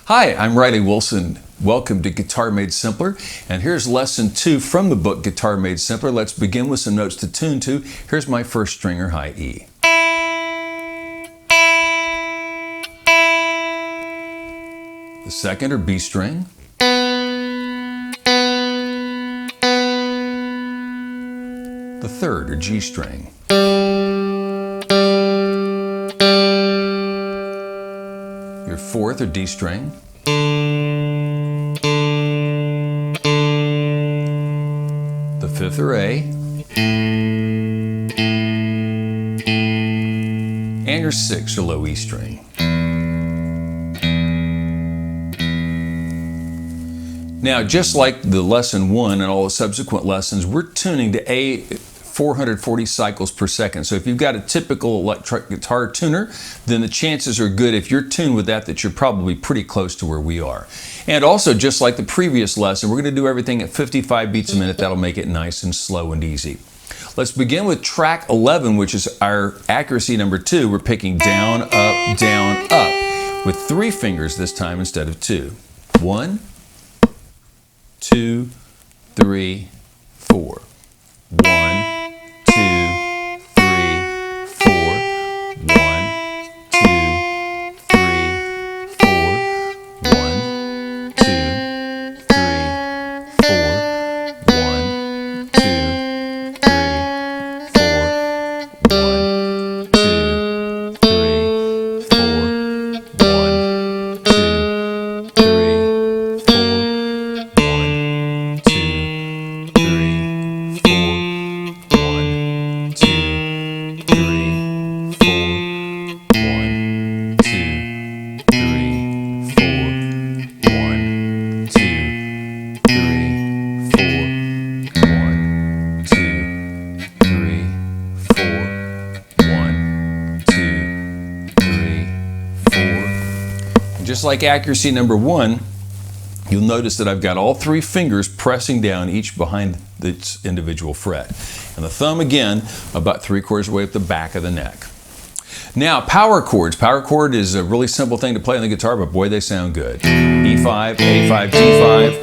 Hi, I'm Riley Wilson. Welcome to Guitar Made Simpler, and here's lesson 2 from the book Guitar Made Simpler. Let's begin with some notes to tune to. Here's my first string or high E. The second or B string. The third or G string. Your fourth or D string. The fifth or A. And your sixth or low E string. Now, just like the lesson 1 and all the subsequent lessons, we're tuning to A 440 cycles per second. So if you've got a typical electric guitar tuner, then the chances are good if you're tuned with that you're probably pretty close to where we are. And also, just like the previous lesson, we're going to do everything at 55 beats a minute. That'll make it nice and slow and easy. Let's begin with track 11, which is our accuracy number 2. We're picking down, up, with 3 fingers this time instead of 2. 1, 2, 3, 4. 1, 2, 3, 4. 1, 2, 3, 4. 1, 2, 3, 4. 1, 2, 3, 4. 1, 2, 3, 4. 1, 2, 3, Just like accuracy number 1, you'll notice that I've got all 3 fingers pressing down, each behind its individual fret. And the thumb, again, about 3/4 way up the back of the neck. Now, power chords. Power chord is a really simple thing to play on the guitar, but boy, they sound good. E5, A5, D5.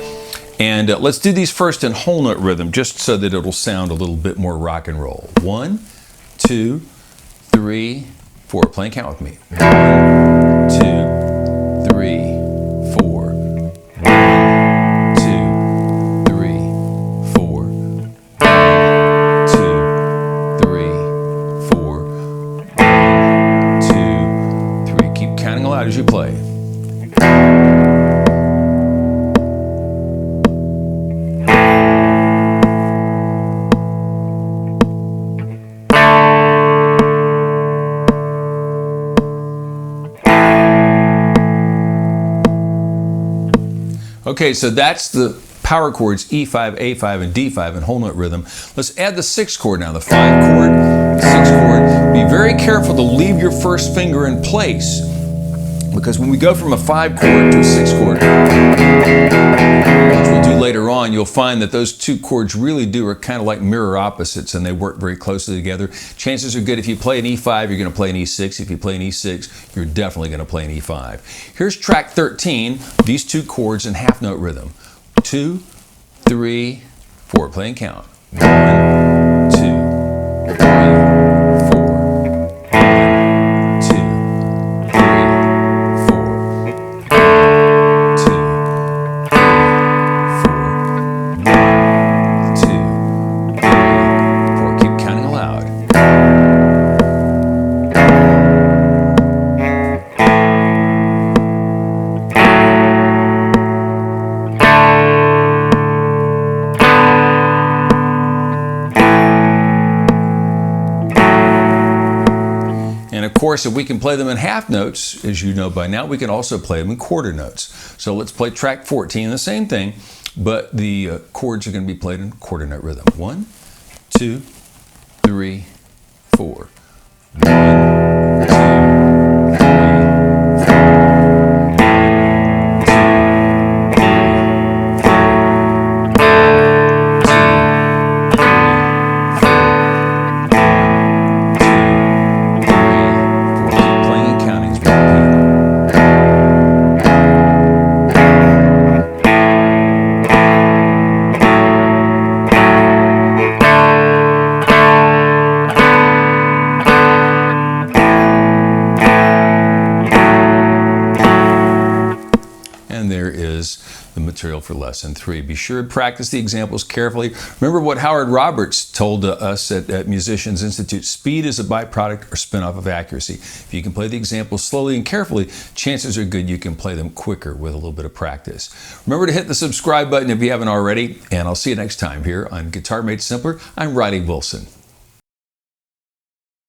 And let's do these first in whole note rhythm, just so that it'll sound a little bit more rock and roll. 1, 2, 3, 4. Play and count with me. 1, 2, 3, 4. 1, 2, 3, 4. 1, 2, 3, 4. 1, 2, 3. Keep counting aloud as you play. Okay, so that's the power chords E5, A5, and D5 in whole note rhythm. Let's add the 6th chord now, the 5 chord, the 6th chord. Be very careful to leave your first finger in place, because when we go from a 5 chord to a 6 chord, which we'll do later on, you'll find that those 2 chords really are kind of like mirror opposites, and they work very closely together. Chances are good if you play an E5, you're going to play an E6. If you play an E6, you're definitely going to play an E5. Here's track 13, these 2 chords in half note rhythm. 2, 3, 4. Play and count. 1, 2, 3, 4. 1, 2, 3, 4. 1, 2, 3, 4. 1, 2, 3, 4. Keep counting aloud. And of course, if we can play them in half notes, as you know by now, we can also play them in quarter notes. So let's play track 14, the same thing, but the chords are going to be played in quarter note rhythm. 1, 2, 3, 4. 1, 2, 3, 4. material for lesson 3. Be sure to practice the examples carefully. Remember what Howard Roberts told us at Musicians Institute: speed is a byproduct or spinoff of accuracy. If you can play the examples slowly and carefully, chances are good you can play them quicker with a little bit of practice. Remember to hit the subscribe button if you haven't already, and I'll see you next time here on Guitar Made Simpler. I'm Riley Wilson.